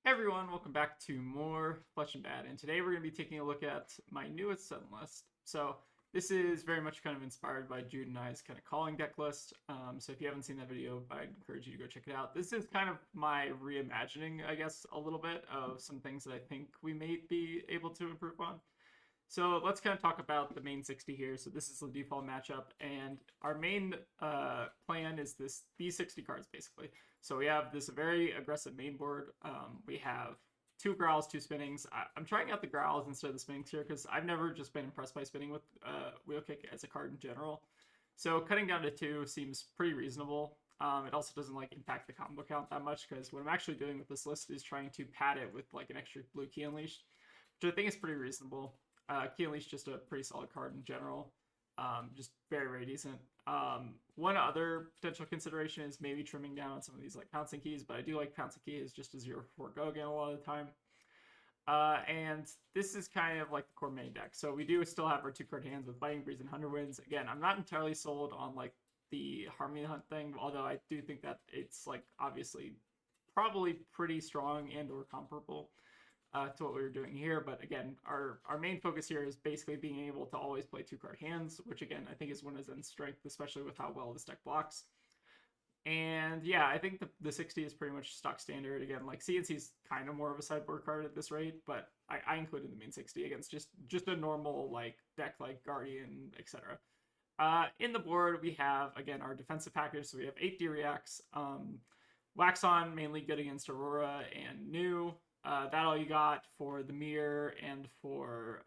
Hey everyone, welcome back to more Flesh and Bad, and today we're going to be taking a look at my newest set list. So this is very much kind of inspired by Jude and I's kind of calling deck list. So if you haven't seen that video, I'd encourage you to go check it out. This is kind of my reimagining, I guess, a little bit of some things that I think we may be able to improve on. So let's kind of talk about the main 60 here. So this is the default matchup, and our main plan is these 60 cards basically. So we have this very aggressive main board. We have two growls, two spinnings. I'm trying out the growls instead of the spinnings here because I've never just been impressed by spinning with wheel kick as a card in general. So cutting down to two seems pretty reasonable. It also doesn't like impact the combo count that much because what I'm actually doing with this list is trying to pad it with like an extra blue key unleashed, which I think is pretty reasonable. Key Unleash just a pretty solid card in general. Just very, very decent. One other potential consideration is maybe trimming down on some of these like pouncing keys, but I do like pouncing keys just a 0-4 go again a lot of the time. And this is kind of like the core main deck. So we do still have our 2-card hands with Biting Breeze and 100 Winds. Again, I'm not entirely sold on like the Harmony Hunt thing, although I do think that it's like obviously probably pretty strong and or comparable to what we were doing here. But again, our main focus here is basically being able to always play 2-card hands, which again, I think is one of Zen's strength, especially with how well this deck blocks. And yeah, I think the 60 is pretty much stock standard. Again, like CNC is kind of more of a sideboard card at this rate, but I included the main 60 against just a normal like deck like Guardian, etc. In the board, we have, again, our defensive package. So we have 8 D-Reacts. Wax On, mainly good against Aurora and New. That all you got for the mirror and for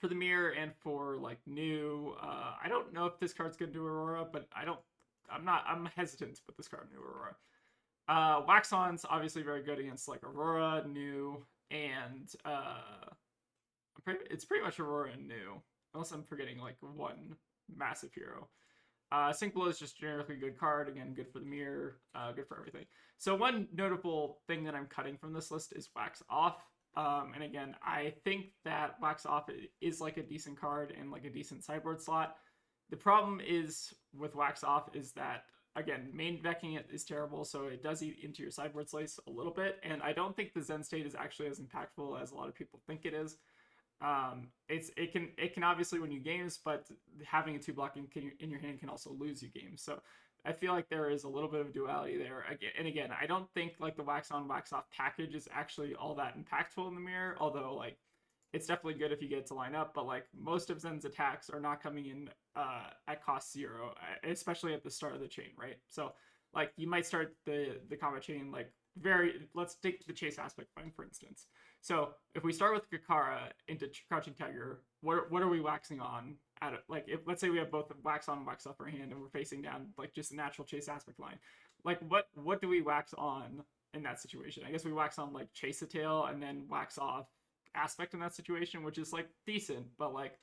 the mirror and for like New. I don't know if this card's gonna do Aurora, but I'm hesitant to put this card in New Aurora. Wax On's obviously very good against like Aurora, New, and it's pretty much Aurora and New, unless I'm forgetting like one massive hero. Sync Blow is just generically good card. Again, good for the mirror, good for everything. So one notable thing that I'm cutting from this list is Wax Off. And again, I think that Wax Off is like a decent card and like a decent sideboard slot. The problem is with Wax Off is that, again, main decking it is terrible, so it does eat into your sideboard slice a little bit. And I don't think the Zen state is actually as impactful as a lot of people think it is. It can obviously win you games, but having a 2 blocking in your hand can also lose you games. So I feel like there is a little bit of duality there. And again, I don't think like the Wax On Wax Off package is actually all that impactful in the mirror, although like it's definitely good if you get it to line up. But like most of Zen's attacks are not coming in at cost 0, especially at the start of the chain, right? So like you might start the combat chain like let's take the chase aspect fine for instance. So if we start with Kakara into Crouching Tiger, what are we waxing on at it? Like if let's say we have both Wax On and Wax Off our hand and we're facing down like just a natural chase aspect line, like what do we wax on in that situation? I guess we wax on like Chase a Tail and then Wax Off aspect in that situation, which is like decent, but like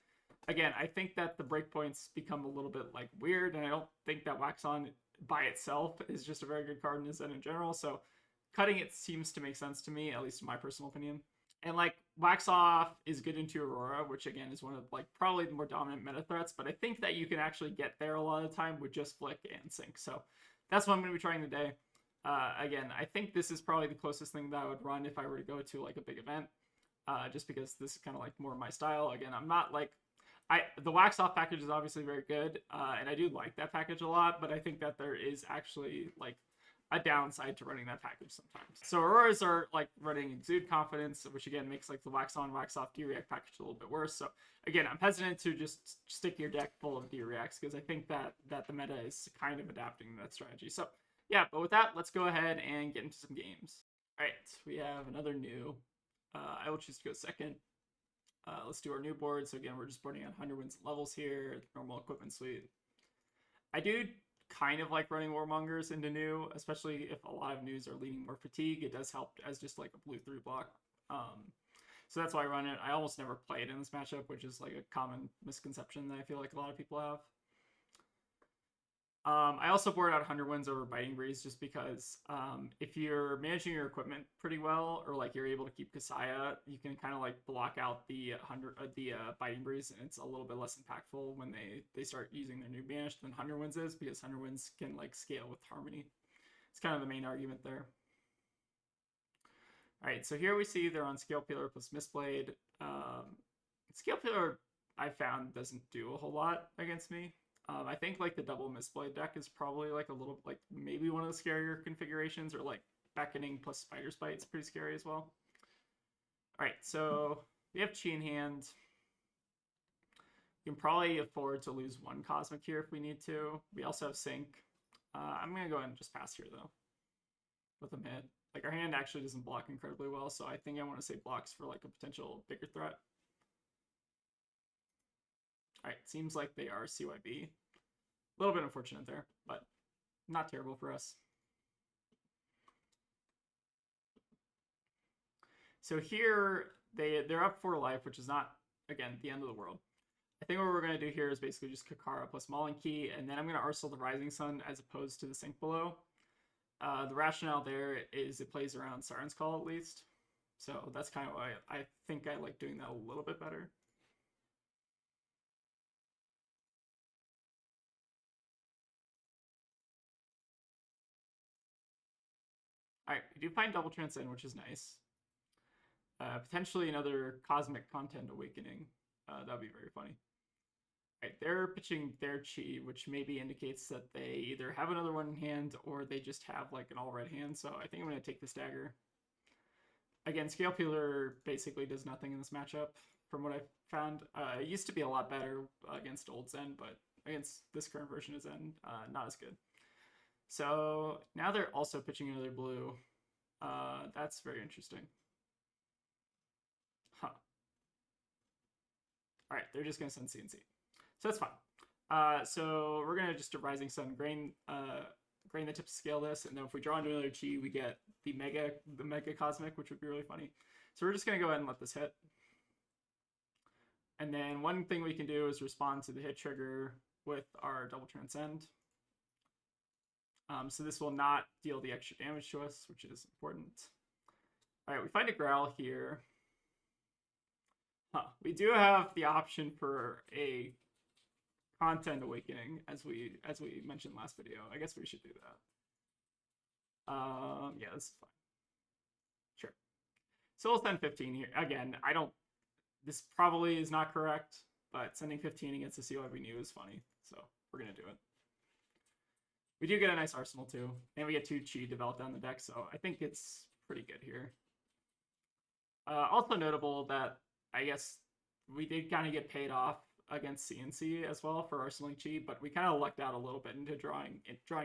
again, I think that the breakpoints become a little bit like weird, and I don't think that Wax On by itself is just a very good card in Zen in general. So cutting it seems to make sense to me, at least in my personal opinion. And like Wax Off is good into Aurora, which again is one of like probably the more dominant meta threats, but I think that you can actually get there a lot of the time with just Flick and Sync. So that's what I'm going to be trying today. Again, I think this is probably the closest thing that I would run if I were to go to like a big event, just because this is kind of like more my style. Again, I'm not like the Wax Off package is obviously very good, and I do like that package a lot, but I think that there is actually like a downside to running that package sometimes. So Auroras are like running Exude Confidence, which again makes like the Wax On, Wax Off D-React package a little bit worse. So again, I'm hesitant to just stick your deck full of D-Reacts because I think that the meta is kind of adapting that strategy. So yeah, but with that, let's go ahead and get into some games. All right, we have another New. I will choose to go second. Let's do our new board. So again, we're just boarding on 100 wins levels here, normal equipment suite. I do kind of like running Warmongers into New, especially if a lot of News are leaning more fatigue. It does help as just like a blue 3 block. So that's why I run it. I almost never play it in this matchup, which is like a common misconception that I feel like a lot of people have. I also board out 100 wins over Biting Breeze just because if you're managing your equipment pretty well, or like you're able to keep Kasaya, you can kind of like block out the Biting Breeze, and it's a little bit less impactful when they start using their new banish than 100 wins is, because 100 wins can like scale with Harmony. It's kind of the main argument there. Alright, so here we see they're on Scale Peeler plus Mistblade. Scale Peeler, I found, doesn't do a whole lot against me. I think like the double Mistblade deck is probably like a little, like maybe one of the scarier configurations, or like Beckoning plus Spider's Bite is pretty scary as well. Alright, so we have Chi in hand. We can probably afford to lose one Cosmic here if we need to. We also have Sync. I'm going to go ahead and just pass here, though. With them hit. Like, our hand actually doesn't block incredibly well, so I think I want to save blocks for, like, a potential bigger threat. Alright, seems like they are CYB. A little bit unfortunate there, but not terrible for us. So here, they're up 4 life, which is not, again, the end of the world. I think what we're going to do here is basically just Kakara plus Maulin Key, and then I'm going to Arsenal the Rising Sun as opposed to the Sink Below. The rationale there is it plays around Siren's Call at least. So that's kind of why I think I like doing that a little bit better. Alright, we do find Double Transcend, which is nice. Potentially another Cosmic Content Awakening. That'd be very funny. Right, they're pitching their Chi, which maybe indicates that they either have another one in hand or they just have like an all red hand. So I think I'm going to take this dagger. Again, Scale Peeler basically does nothing in this matchup from what I've found. It used to be a lot better against old Zen, but against this current version of Zen, not as good. So now they're also pitching another blue. That's very interesting. Huh. All right, they're just going to send CNC. So that's fine. So we're going to just a Rising Sun grain the tip to scale this, and then if we draw into another Chi, we get the Mega Cosmic, which would be really funny. So we're just going to go ahead and let this hit. And then one thing we can do is respond to the hit trigger with our Double Transcend. So this will not deal the extra damage to us, which is important. All right, we find a Growl here. Huh. We do have the option for a Content Awakening, as we mentioned last video. I guess we should do that. Yeah, this is fine. Sure. So we'll send 15 here. Again, this probably is not correct, but sending 15 against the COI we knew is funny, so we're gonna do it. We do get a nice arsenal too, and we get 2 Chi developed on the deck, so I think it's pretty good here. Also notable that I guess we did kind of get paid off against CNC as well for arsenaling Chi, but we kind of lucked out a little bit into drawing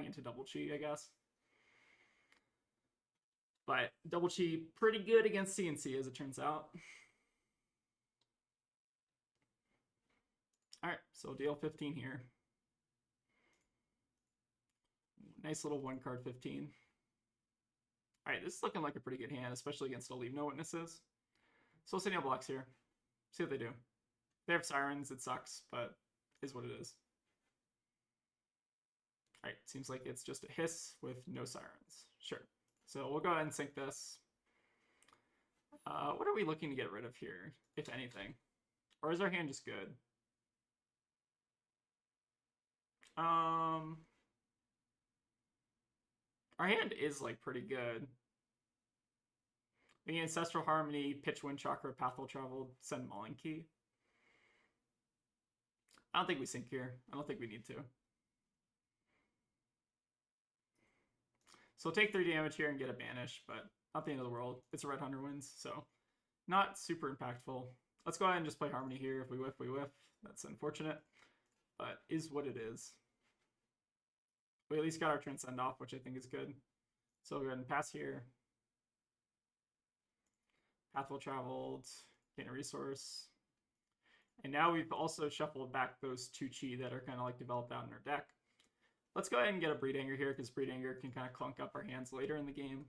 into double Chi, I guess. But double Chi pretty good against CNC as it turns out. Alright, so deal 15 here. Nice little 1-card 15. Alright, this is looking like a pretty good hand, especially against a Leave No Witnesses. So we'll send you blocks here. See what they do. They have Sirens, it sucks, but is what it is. Alright, seems like it's just a hiss with no Sirens. Sure. So we'll go ahead and sink this. What are we looking to get rid of here, if anything? Or is our hand just good? Our hand is like pretty good. The Ancestral Harmony, Pitch Wind Chakra, Pathful Travel, send Maulin Key. I don't think we sink here. I don't think we need to. So we'll take 3 damage here and get a banish, but not the end of the world. It's a Red Hunter wins, so not super impactful. Let's go ahead and just play Harmony here. If we whiff, we whiff. That's unfortunate, but is what it is. We at least got our Transcend off, which I think is good. So we'll go ahead and pass here. Pathful Traveled, gain a resource. And now we've also shuffled back those 2 Chi that are kind of like developed out in our deck. Let's go ahead and get a Breed Anger here, because Breed Anger can kind of clunk up our hands later in the game.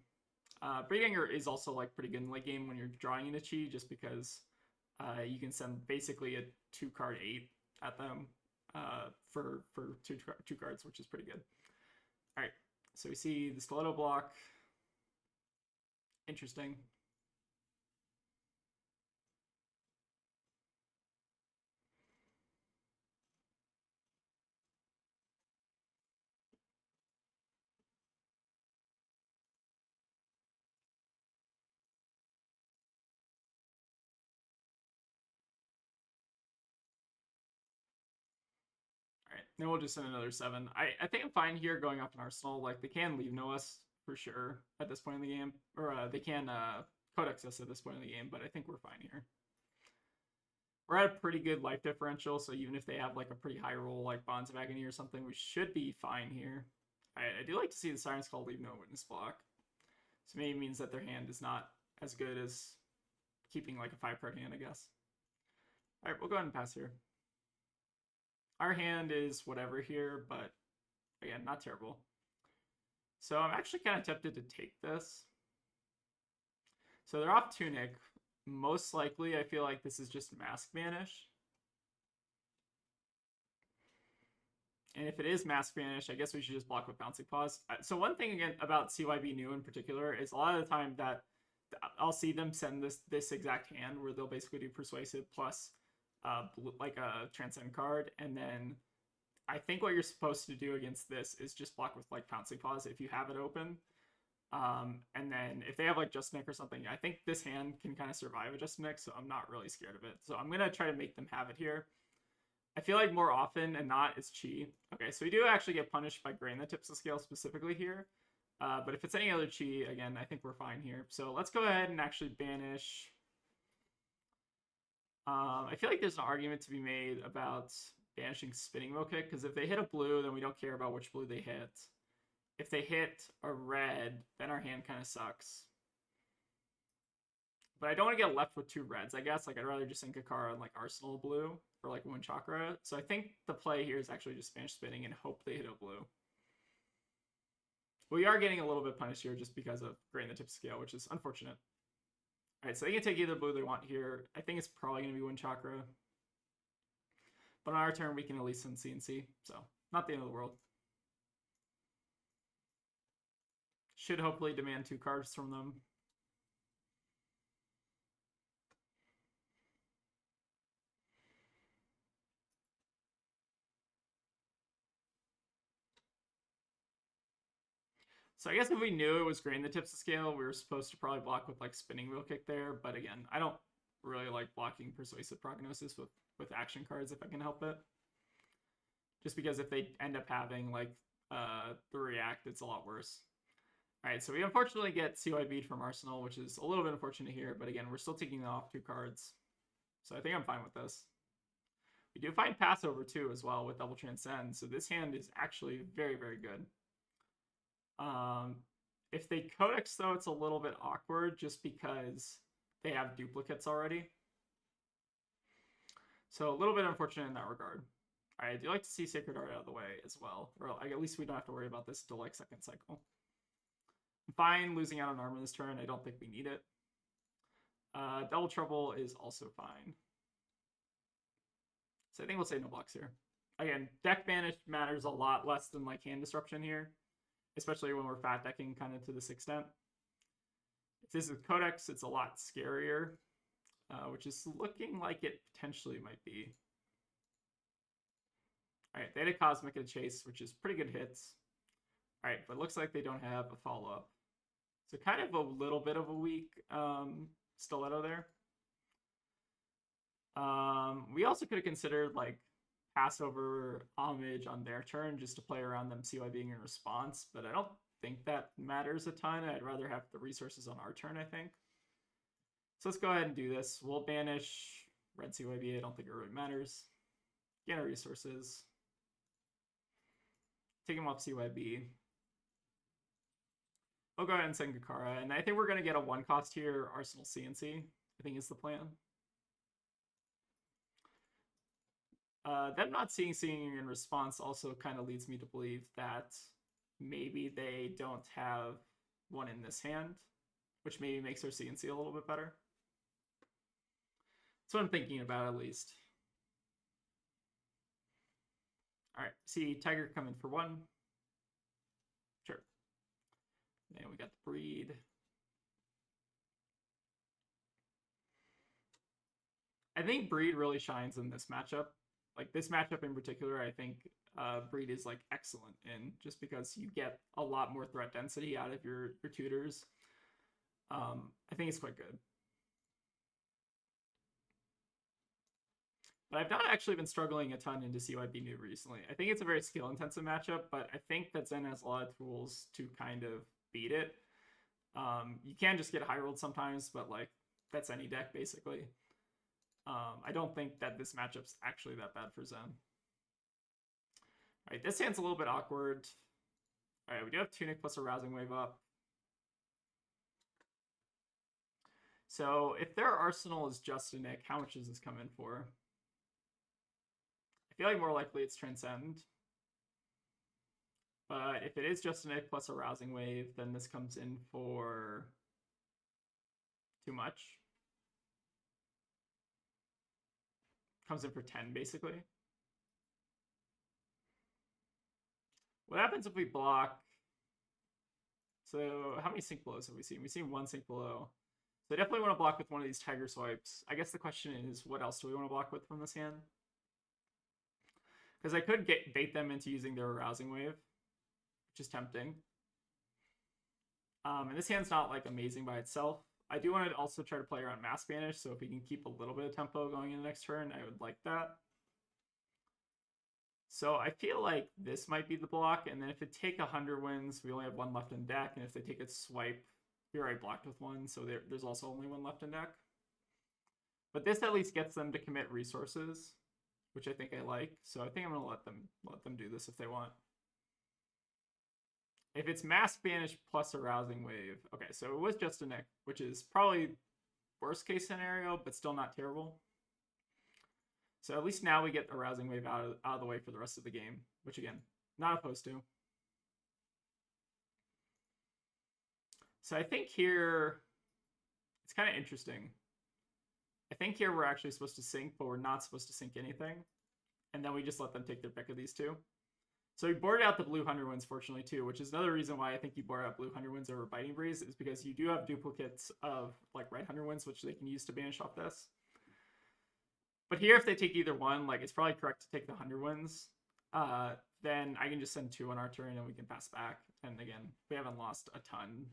Breed Anger is also like pretty good in late game when you're drawing into Chi, just because you can send basically a 2-card 8 at them for two cards, which is pretty good. All right, so we see the Stiletto block. Interesting. Then we'll just send another 7. I think I'm fine here going off an Arsenal. Like, they can leave no us for sure at this point in the game. Or they can Codex us at this point in the game, but I think we're fine here. We're at a pretty good life differential, so even if they have like a pretty high roll like Bonds of Agony or something, we should be fine here. I do like to see the Siren's Call leave no witness block. So maybe it means that their hand is not as good as keeping like a 5-card hand, I guess. Alright, we'll go ahead and pass here. Our hand is whatever here, but again, not terrible. So I'm actually kind of tempted to take this. So they're off Tunic. Most likely, I feel like this is just Mask Banish. And if it is Mask Banish, I guess we should just block with Bouncing Paws. So one thing again about CYB New in particular is a lot of the time that I'll see them send this exact hand where they'll basically do Persuasive plus like a Transcend card, and then I think what you're supposed to do against this is just block with like Pouncing Paws if you have it open. And then if they have like Just Nick or something, I think this hand can kind of survive a Just Nick, so I'm not really scared of it. So I'm gonna try to make them have it here. I feel like more often and not it's Chi. Okay, so we do actually get punished by Grain the Tips of Scale specifically here. But if it's any other Chi, again, I think we're fine here. So let's go ahead and actually banish. I feel like there's an argument to be made about banishing Spinning Wheel Kick, because if they hit a blue, then we don't care about which blue they hit. If they hit a red, then our hand kind of sucks. But I don't want to get left with 2 reds, I guess. Like, I'd rather just sink a card on, like, Arsenal blue or, like, Wind Chakra. So I think the play here is actually just Spanish Spinning and hope they hit a blue. We are getting a little bit punished here just because of Grain the Tip Scale, which is unfortunate. Alright, so they can take either blue they want here. I think it's probably going to be Wind Chakra. But on our turn, we can at least send CNC. So, not the end of the world. Should hopefully demand 2 cards from them. So I guess if we knew it was Grain the Tips of Scale, we were supposed to probably block with like Spinning Wheel Kick there. But again, I don't really like blocking Persuasive Prognosis with action cards if I can help it. Just because if they end up having like the React, it's a lot worse. Alright, so we unfortunately get CYB'd from Arsenal, which is a little bit unfortunate here. But again, we're still taking off 2 cards. So I think I'm fine with this. We do find Passover too as well with Double Transcend. So this hand is actually very, very good. If they Codex, though, it's a little bit awkward just because they have duplicates already. So a little bit unfortunate in that regard. I do like to see Sacred Art out of the way as well. Or at least we don't have to worry about this until like 2nd cycle. I'm fine losing out on armor this turn. I don't think we need it. Double Trouble is also fine. So I think we'll say no blocks here. Again, deck banish matters a lot less than like hand disruption here. Especially when we're fat decking kind of to this extent. If this is Codex, it's a lot scarier, which is looking like it potentially might be. Alright, they had a Cosmic and a Chase, which is pretty good hits. Alright, but it looks like they don't have a follow-up. So kind of a little bit of a weak stiletto there. We also could have considered like Passover Homage on their turn just to play around them CYBing in response, but I don't think that matters a ton. I'd rather have the resources on our turn, I think. So let's go ahead and do this. We'll banish red CYB. I don't think it really matters. Get our resources. Take him off CYB. We'll go ahead and send Gakara, and I think we're going to get a 1-cost here, Arsenal CNC, I think is the plan. Them not seeing in response also kind of leads me to believe that maybe they don't have one in this hand, which maybe makes their CNC a little bit better. That's what I'm thinking about, at least. Alright, see Tiger come in for 1. Sure. And we got the Breed. I think Breed really shines in this matchup. Like, this matchup in particular, I think Breed is, like, excellent in, just because you get a lot more threat density out of your tutors. I think it's quite good. But I've not actually been struggling a ton into CYB New recently. I think it's a very skill-intensive matchup, but I think that Zen has a lot of tools to kind of beat it. You can just get high rolled sometimes, but like that's any deck basically. I don't think that this matchup's actually that bad for Zen. All right, this hand's a little bit awkward. All right, we do have Tunic plus a Rousing Wave up. So if their arsenal is just a Nick, how much does this come in for? I feel like more likely it's Transcend. But if it is just a Nick plus a Rousing Wave, then this comes in for too much. Comes in for 10, basically. What happens if we block? So how many Sink Belows have we seen? We've seen one Sink Below. So I definitely want to block with one of these Tiger Swipes. I guess the question is, what else do we want to block with from this hand? Because I could bait them into using their Rousing Wave, which is tempting. And this hand's not like amazing by itself. I do want to also try to play around Mass Banish, so if we can keep a little bit of tempo going in the next turn, I would like that. So I feel like this might be the block, and then if they take 100 wins, we only have one left in deck, and if they take a swipe, we already blocked with one, so there's also only one left in deck. But this at least gets them to commit resources, which I think I like, so I think I'm going to let them do this if they want. If it's Mass Banish plus a Rousing Wave, okay, so it was just a Nick, which is probably worst case scenario, but still not terrible. So at least now we get a Rousing Wave out of the way for the rest of the game, which again, not opposed to. So I think here, it's kind of interesting. I think here we're actually supposed to sink, but we're not supposed to sink anything. And then we just let them take their pick of these two. So we boarded out the blue 100 wins, fortunately, too, which is another reason why I think you board out blue 100 wins over Biting Breeze, is because you do have duplicates of like red 100 wins, which they can use to banish off this. But here, if they take either one, like it's probably correct to take the 100 wins. Then I can just send 2 on our turn and we can pass back. And again, we haven't lost a ton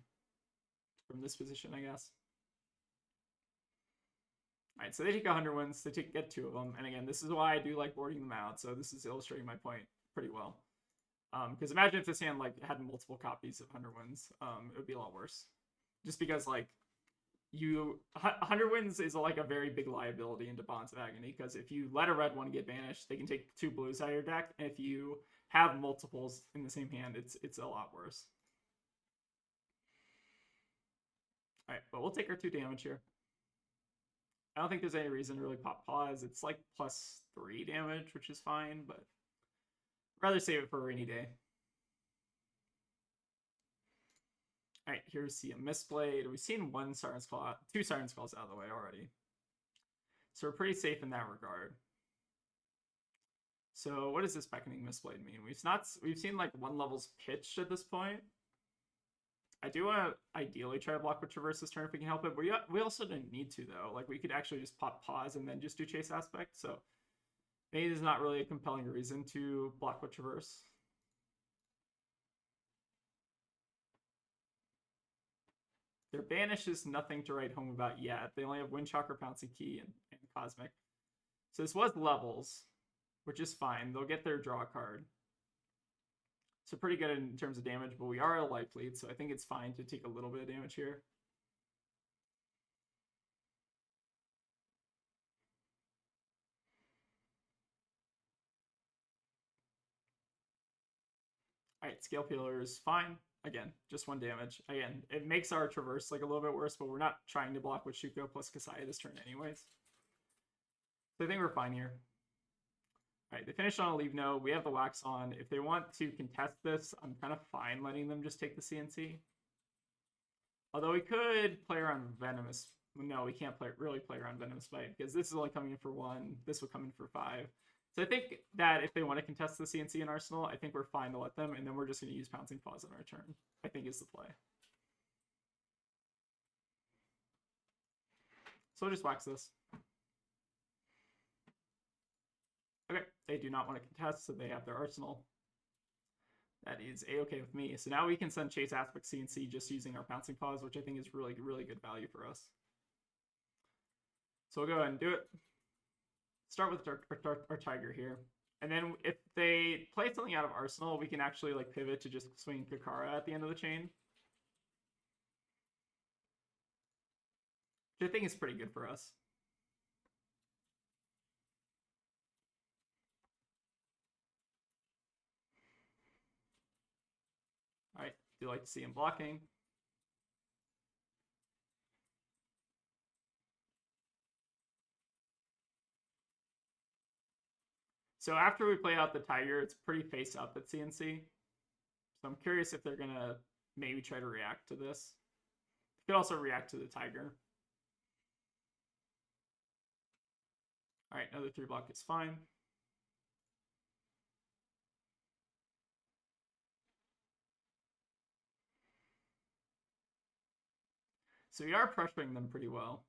from this position, I guess. All right, so they take 100 wins. They get 2 of them. And again, this is why I do like boarding them out. So this is illustrating my point pretty well. Because imagine if this hand like had multiple copies of 100 wins, it would be a lot worse. Just because like 100 wins is like a very big liability into Bonds of Agony, because if you let a red one get banished, they can take 2 blues out of your deck, and if you have multiples in the same hand, it's a lot worse. All right, but we'll take our 2 damage here. I don't think there's any reason to really pop pause. It's like +3 damage, which is fine, but I'd rather save it for a rainy day. All right, here we see a Mistblade. We've seen 2 Siren Skulls out of the way already. So we're pretty safe in that regard. So what does this Beckoning Mistblade mean? We've seen like 1 levels pitched at this point. I do want to ideally try to block with Traverse this turn if we can help it. But we also didn't need to, though. Like, we could actually just pop pause and then just do Chase Aspect. So maybe there's not really a compelling reason to block with Traverse. Their banish is nothing to write home about yet. They only have Windchakra, Pouncing Key, and Cosmic. So this was levels, which is fine. They'll get their draw card. So pretty good in terms of damage, but we are a life lead, so I think it's fine to take a little bit of damage here. All right, Scale Peeler is fine. Again, just 1 damage. Again, it makes our Traverse like a little bit worse, but we're not trying to block with Shuko plus Kasaya this turn anyways. So I think we're fine here. All right, they finished on a Leave No. We have the Wax on. If they want to contest this, I'm kind of fine letting them just take the CNC. Although we could play around Venomous. No, we can't really play around Venomous Bite, because this is only coming in for 1. This would come in for 5. So I think that if they want to contest the CNC in Arsenal, I think we're fine to let them, and then we're just going to use Pouncing Paws on our turn, I think is the play. So we'll just wax this. Okay, they do not want to contest, so they have their Arsenal. That is A-okay with me. So now we can send Chase Aspect CNC just using our Pouncing Paws, which I think is really, really good value for us. So we'll go ahead and do it. start with our Tiger here. And then if they play something out of Arsenal, we can actually like pivot to just swing Kakara at the end of the chain. Which I think is pretty good for us. Alright, do like to see him blocking. So after we play out the Tiger, it's pretty face up at CNC. So I'm curious if they're going to maybe try to react to this. They could also react to the Tiger. All right, another 3 block is fine. So we are pressuring them pretty well.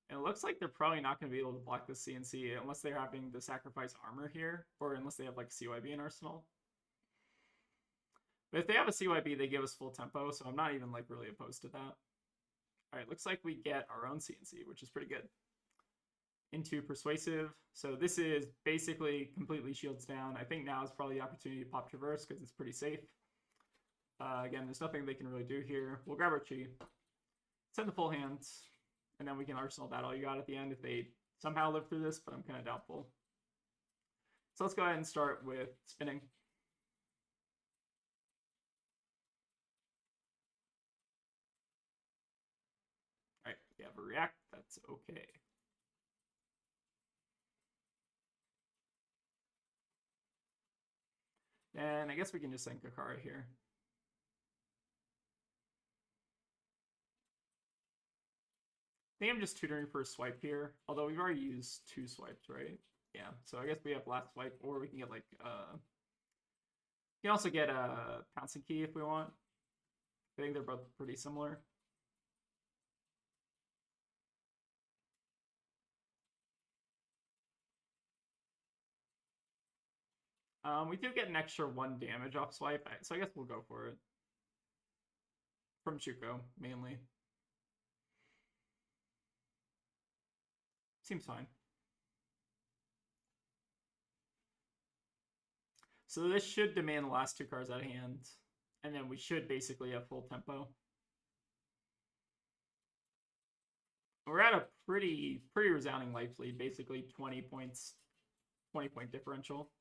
And it looks like they're probably not going to be able to block the CNC unless they're having to sacrifice armor here, or unless they have like CYB in Arsenal. But if they have a CYB, they give us full tempo, so I'm not even like really opposed to that. All right, looks like we get our own CNC, which is pretty good. Into Persuasive. So this is basically completely shields down. I think now is probably the opportunity to pop Traverse because it's pretty safe. Again, there's nothing they can really do here. We'll grab our Chi, send the full hand, and then we can Arsenal that all you got at the end if they somehow live through this, but I'm kind of doubtful. So let's go ahead and start with spinning. All right, we have a react. That's okay. And I guess we can just send Kakara here. I think I'm just tutoring for a swipe here, although we've already used 2 swipes, right? Yeah, so I guess we have last swipe, or we can get like, we can also get a pouncing key if we want. I think they're both pretty similar. We do get an extra 1 damage off swipe, so I guess we'll go for it. From Shuko, mainly. Seems fine. So this should demand the last 2 cards out of hand, and then we should basically have full tempo. We're at a pretty resounding life lead, basically 20 points, 20-point differential,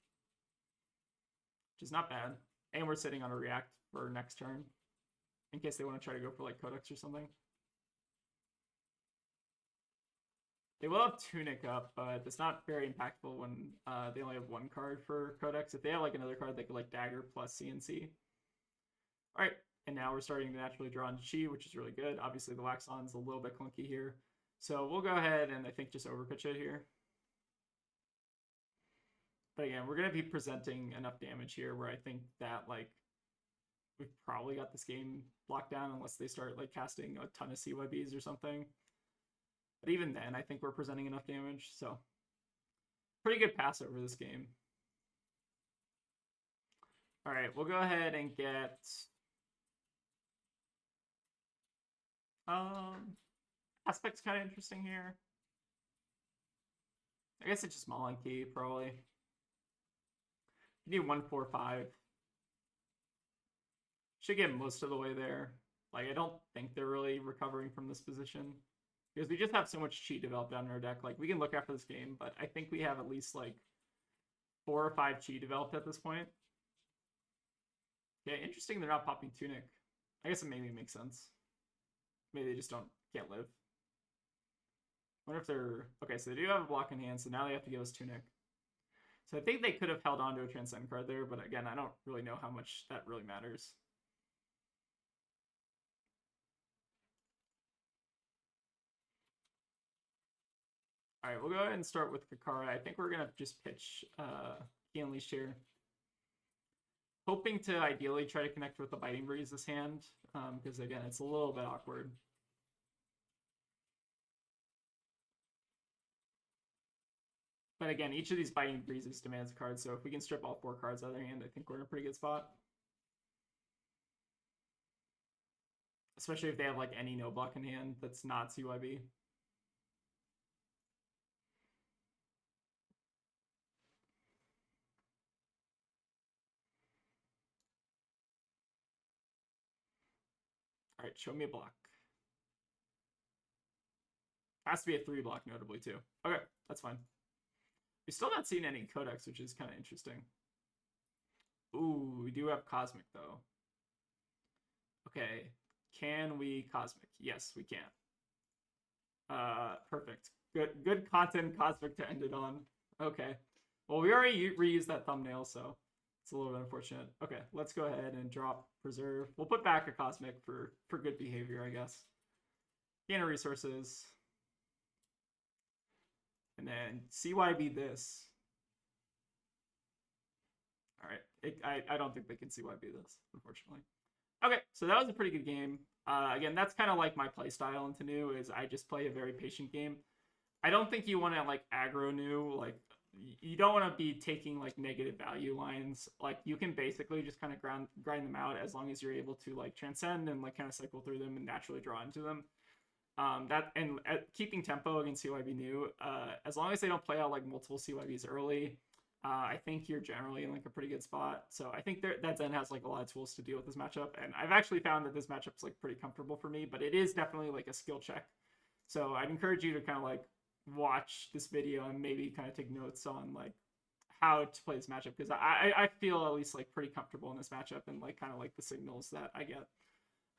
which is not bad. And we're sitting on a react for next turn, in case they want to try to go for like Codex or something. They will have Tunic up, but it's not very impactful when they only have 1 card for Codex. If they have like another card, they could like Dagger plus CNC. All right, and now we're starting to naturally draw into Chi, which is really good. Obviously, the Waxon's a little bit clunky here. So we'll go ahead and I think just overpitch it here. But again, we're going to be presenting enough damage here where I think that like we've probably got this game locked down unless they start like casting a ton of CYBs or something. But even then, I think we're presenting enough damage, so pretty good pass over this game. All right, we'll go ahead and get Aspect's kind of interesting here. I guess it's just Monkey, probably. You need 1, 4, 5. Should get most of the way there. Like, I don't think they're really recovering from this position. Because we just have so much Chi developed on our deck. Like, we can look after this game, but I think we have at least, like, 4 or 5 Chi developed at this point. Yeah, interesting they're not popping Tunic. I guess it maybe makes sense. Maybe they just can't live. I wonder if they're... Okay, so they do have a block in hand, so now they have to give us Tunic. So I think they could have held on to a Transcend card there, but again, I don't really know how much that really matters. All right, we'll go ahead and start with Kakara. I think we're going to just pitch Key Unleashed here. Hoping to ideally try to connect with the Biting Breeze this hand, because again, it's a little bit awkward. But again, each of these Biting Breezes demands a card, so if we can strip all 4 cards out of their hand, I think we're in a pretty good spot. Especially if they have like any no block in hand that's not CYB. All right, show me a block. Has to be a 3 block, notably, too. Okay, that's fine. We're still not seeing any codex, which is kind of interesting. Ooh, we do have Cosmic, though. Okay, can we Cosmic? Yes, we can. Perfect. Good content Cosmic to end it on. Okay. Well, we already reused that thumbnail, so it's a little bit unfortunate. Okay, let's go ahead and drop Preserve. We'll put back a Cosmic for good behavior, I guess. Gain of resources. And then CYB this. All right. I don't think they can CYB this, unfortunately. Okay, so that was a pretty good game. Again, that's kind of like my play style into new, is I just play a very patient game. I don't think you want to like aggro new, like you don't want to be taking like negative value lines. Like you can basically just kind of grind them out as long as you're able to like transcend and like kind of cycle through them and naturally draw into them. Keeping tempo against CYB new, as long as they don't play out like multiple CYBs early, I think you're generally in like a pretty good spot. So I think that Zen has like a lot of tools to deal with this matchup, and I've actually found that this matchup's like pretty comfortable for me, but it is definitely like a skill check. So I'd encourage you to kind of like watch this video and maybe kind of take notes on like how to play this matchup, because I feel at least like pretty comfortable in this matchup and like kind of like the signals that I get.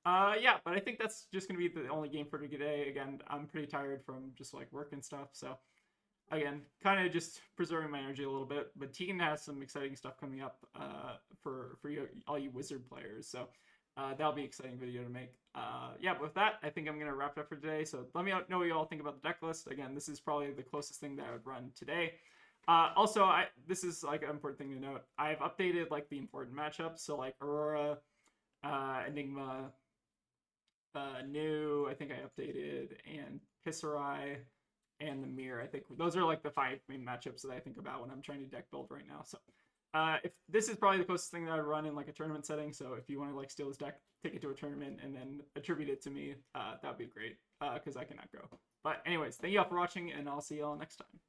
Yeah, but I think that's just gonna be the only game for today. Again, I'm pretty tired from just like work and stuff, so again, kind of just preserving my energy a little bit. But Tegan has some exciting stuff coming up for you, all you Wizard players, so that'll be an exciting video to make. Yeah, but with that, I think I'm gonna wrap it up for today. So let me know what you all think about the deck list. Again, this is probably the closest thing that I would run today. Also, this is like an important thing to note. I've updated like the important matchups, so like Aurora, Enigma, New, I think I updated, and Pisserai, and the Mirror. I think those are like the 5 main matchups that I think about when I'm trying to deck build right now. So if this is probably the closest thing that I would run in like a tournament setting, so if you want to like steal this deck, take it to a tournament, and then attribute it to me, that would be great, because I cannot go. But anyways, thank you all for watching, and I'll see you all next time.